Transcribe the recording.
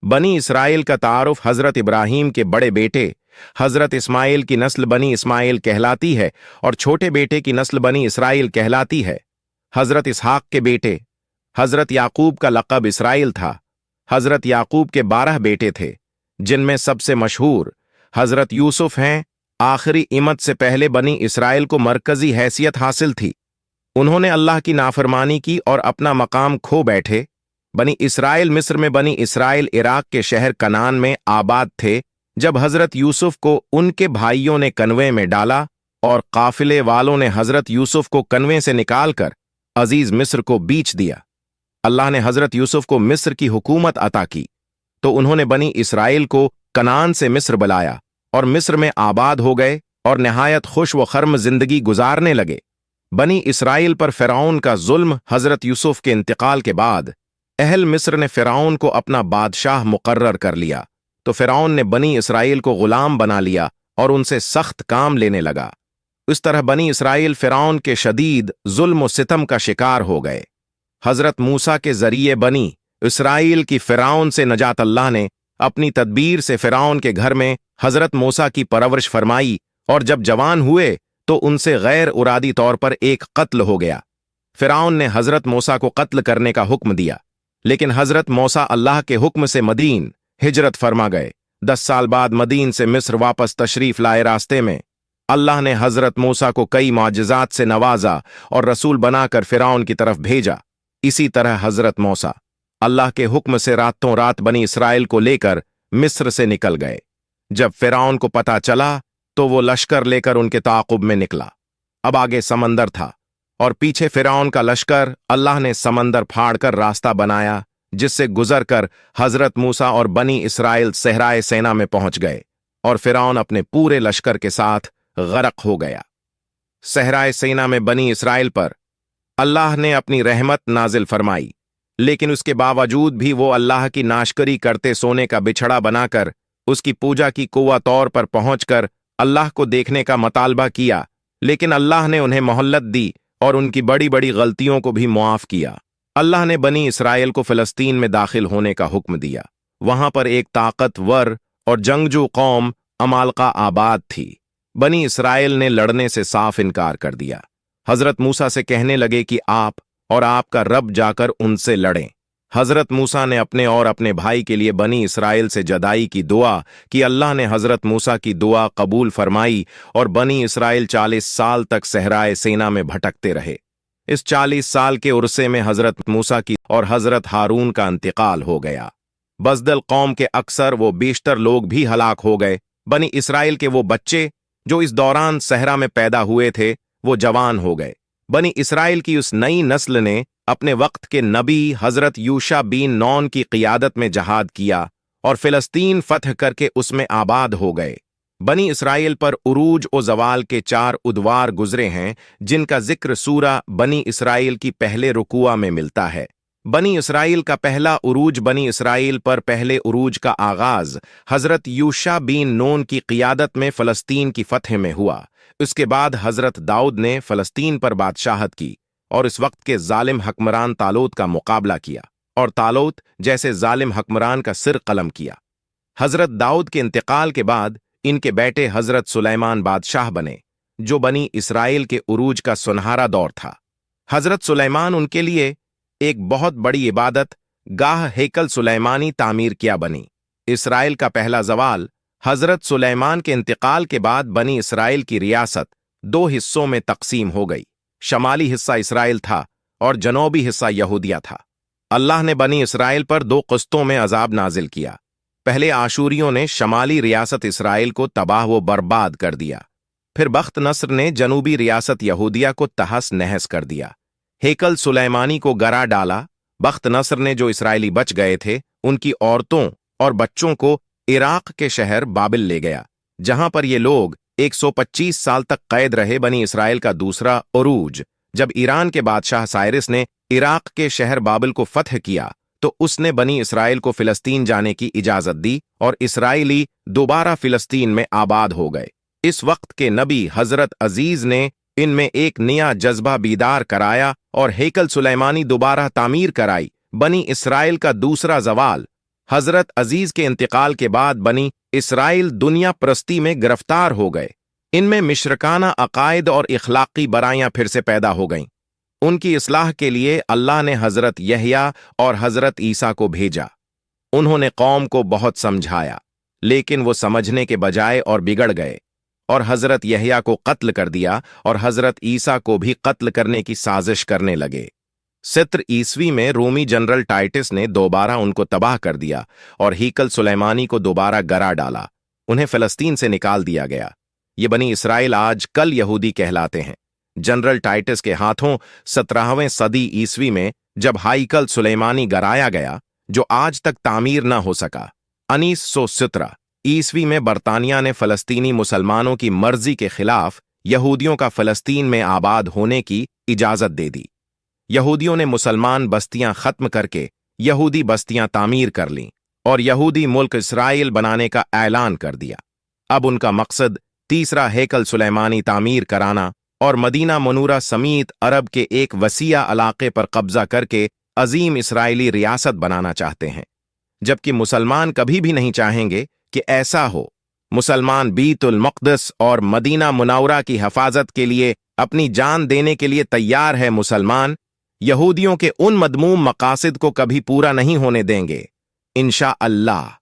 बनी इसराइल का तारुफ हजरत इब्राहीम के बड़े बेटे हजरत इस्माइल की नस्ल बनी इस्माइल कहलाती है और छोटे बेटे की नस्ल बनी इसराइल कहलाती है। हजरत इसहाक के बेटे हजरत याकूब का लक़ब इसराइल था। हजरत याकूब के 12 बेटे थे, जिनमें सबसे मशहूर हजरत यूसुफ हैं। आखिरी इमत से पहले बनी इसराइल को मरकजी हैसियत हासिल थी। उन्होंने अल्लाह की नाफरमानी की और अपना मकाम खो बैठे। बनी इसराइल मिस्र में, बनी इसराइल इराक के शहर कनान में आबाद थे जब हजरत यूसुफ को उनके भाइयों ने कन्वे में डाला और काफिले वालों ने हजरत यूसुफ को कन्वे से निकालकर अजीज मिस्र को बीच दिया। अल्लाह ने हजरत यूसुफ को मिस्र की हुकूमत अता की तो उन्होंने बनी इसराइल को कनान से मिस्र बुलाया और मिस्र में आबाद हो गए और नहायत खुश व खर्म जिंदगी गुजारने लगे। बनी इसराइल पर फिरौन का जुल्म हजरत यूसुफ के इंतकाल के बाद अहल मिस्र ने फिरौन को अपना बादशाह मुकर्रर कर लिया तो फिरौन ने बनी इसराइल को गुलाम बना लिया और उनसे सख्त काम लेने लगा। इस तरह बनी इसराइल फिरौन के शदीद जुल्म व सितम का शिकार हो गए। हजरत मूसा के जरिए बनी इसराइल की फिरौन से नजात अल्लाह ने अपनी तदबीर से फिरौन के घर में हजरत मूसा की परवरिश फरमाई और जब जवान हुए तो उनसे गैर उरादी तौर पर एक कत्ल हो गया। फिरौन ने हजरत मूसा को कत्ल करने का हुक्म दिया, लेकिन हजरत मूसा अल्लाह के हुक्म से मदीन हिजरत फरमा गए। 10 साल बाद मदीन से मिस्र वापस तशरीफ लाए। रास्ते में अल्लाह ने हजरत मूसा को कई मौजज़ात से नवाजा और रसूल बनाकर फिरौन की तरफ भेजा। इसी तरह हजरत मूसा अल्लाह के हुक्म से रातों रात बनी इसराइल को लेकर मिस्र से निकल गए। जब फिरौन को पता चला तो वो लश्कर लेकर उनके ताक़ुब में निकला। अब आगे समंदर था और पीछे फिरौन का लश्कर। अल्लाह ने समंदर फाड़कर रास्ता बनाया जिससे गुजरकर हजरत मूसा और बनी इसराइल सहराए सेना में पहुंच गए और फिरौन अपने पूरे लश्कर के साथ गरक हो गया। सहराए सेना में बनी इसराइल पर अल्लाह ने अपनी रहमत नाजिल फरमाई, लेकिन उसके बावजूद भी वो अल्लाह की नाशकरी करते सोने का बिछड़ा बनाकर उसकी पूजा की कुव्वा तौर पर पहुंचकर अल्लाह को देखने का मतालबा किया, लेकिन अल्लाह ने उन्हें मोहल्लत दी और उनकी बड़ी बड़ी गलतियों को भी मुआफ किया। अल्लाह ने बनी इसराइल को फिलिस्तीन में दाखिल होने का हुक्म दिया। वहां पर एक ताकतवर और जंगजू कौम अमालका आबाद थी। बनी इसराइल ने लड़ने से साफ इनकार कर दिया। हजरत मूसा से कहने लगे कि आप और आपका रब जाकर उनसे लड़ें। हजरत मूसा ने अपने और अपने भाई के लिए बनी इसराइल से जदाई की दुआ कि अल्लाह ने हजरत मूसा की दुआ कबूल फरमाई और बनी इसराइल 40 साल तक सहराए सेना में भटकते रहे। इस 40 साल के उर्से में हजरत मूसा की और हजरत हारून का इंतकाल हो गया। बजदल कौम के अक्सर वो बेशतर लोग भी हलाक हो गए। बनी इसराइल के वो बच्चे जो इस दौरान सहरा में पैदा हुए थे वो जवान हो गए। बनी इसराइल की उस नई नस्ल ने अपने वक्त के नबी हजरत यूशा बिन नौन की क़ियादत में जहाद किया और फिलिस्तीन फतह करके उसमें आबाद हो गए। बनी इसराइल पर उरूज और जवाल के 4 उद्वार गुजरे हैं जिनका जिक्र सूरा बनी इसराइल की पहले रुकुआ में मिलता है। बनी इसराइल का पहला उरूज बनी इसराइल पर पहले उरूज का आगाज हजरत यूशा बिन नून की क़ियादत में फ़लस्तीन की फतह में हुआ। उसके बाद हजरत दाऊद ने फ़लस्तीन पर बादशाहत की और इस वक्त के जालिम हकमरान तालूत का मुकाबला किया और तालूत जैसे जालिम हकमरान का सिर कलम किया। हजरत दाऊद के इंतकाल के बाद इनके बेटे हजरत सुलेमान बादशाह बने, जो बनी इसराइल के उरूज का सुनहरा दौर था। हजरत सुलेमान उनके लिए एक बहुत बड़ी इबादत गाह हेकल सुलेमानी तामीर किया। बनी इसराइल का पहला जवाल हजरत सुलेमान के इंतकाल के बाद बनी इसराइल की रियासत 2 हिस्सों में तकसीम हो गई। शमाली हिस्सा इसराइल था और जनूबी हिस्सा यहूदिया था। अल्लाह ने बनी इसराइल पर 2 क़िस्तों में अजाब नाजिल किया। पहले आशूरियों ने शमाली रियासत इसराइल को तबाह व बर्बाद कर दिया। फिर बख्त नस्र ने जनूबी रियासत यहूदिया को तहस नहस कर दिया। हेकल सुलेमानी को गरा डाला। बख्त नस्र ने जो इसराइली बच गए थे उनकी औरतों और बच्चों को इराक के शहर बाबिल ले गया, जहां पर ये लोग 125 साल तक कैद रहे। बनी इसराइल का दूसरा उरूज जब ईरान के बादशाह साइरस ने इराक के शहर बाबिल को फतह किया तो उसने बनी इसराइल को फिलिस्तीन जाने की इजाजत दी और इसराइली दोबारा फिलिस्तीन में आबाद हो गए। इस वक्त के नबी हजरत अजीज ने इनमें एक नया जज्बा बीदार कराया और हेकल सुलेमानी दोबारा तामीर कराई। बनी इसराइल का दूसरा जवाल हजरत अजीज के इंतकाल के बाद बनी इसराइल दुनिया परस्ती में गिरफ्तार हो गए। इनमें मिशरकाना अकायद और इखलाकी बुराइयां फिर से पैदा हो गईं। उनकी इस्लाह के लिए अल्लाह ने हजरत यहया और हजरत ईसा को भेजा। उन्होंने कौम को बहुत समझाया, लेकिन वो समझने के बजाय और बिगड़ गए और हजरत यहया को कत्ल कर दिया और हजरत ईसा को भी कत्ल करने की साजिश करने लगे। 70 ईस्वी में रोमी जनरल टाइटस ने दोबारा उनको तबाह कर दिया और हीकल सुलेमानी को दोबारा गरा डाला। उन्हें फिलिस्तीन से निकाल दिया गया। ये बनी इसराइल आज कल यहूदी कहलाते हैं। जनरल टाइटस के हाथों 17वीं सदी ईस्वी में जब हाइकल सुलेमानी गराया गया, जो आज तक तामीर न हो सका, 1917 ईस्वी में बरतानिया ने फलस्तीनी मुसलमानों की मर्जी के खिलाफ यहूदियों का फलस्तीन में आबाद होने की इजाजत दे दी। यहूदियों ने मुसलमान बस्तियां खत्म करके यहूदी बस्तियां तामीर कर लीं और यहूदी मुल्क इसराइल बनाने का ऐलान कर दिया। अब उनका मकसद तीसरा हैकल सुलेमानी तामीर कराना और मदीना मनूरा समीत अरब के एक वसीया इलाके पर कब्जा करके अजीम इसराइली रियासत बनाना चाहते हैं, जबकि मुसलमान कभी भी नहीं चाहेंगे कि ऐसा हो। मुसलमान बीतुल मक़दस और मदीना मुनव्वरा की हिफाजत के लिए अपनी जान देने के लिए तैयार है। मुसलमान यहूदियों के उन मदमूम मकासद को कभी पूरा नहीं होने देंगे, इंशा अल्लाह।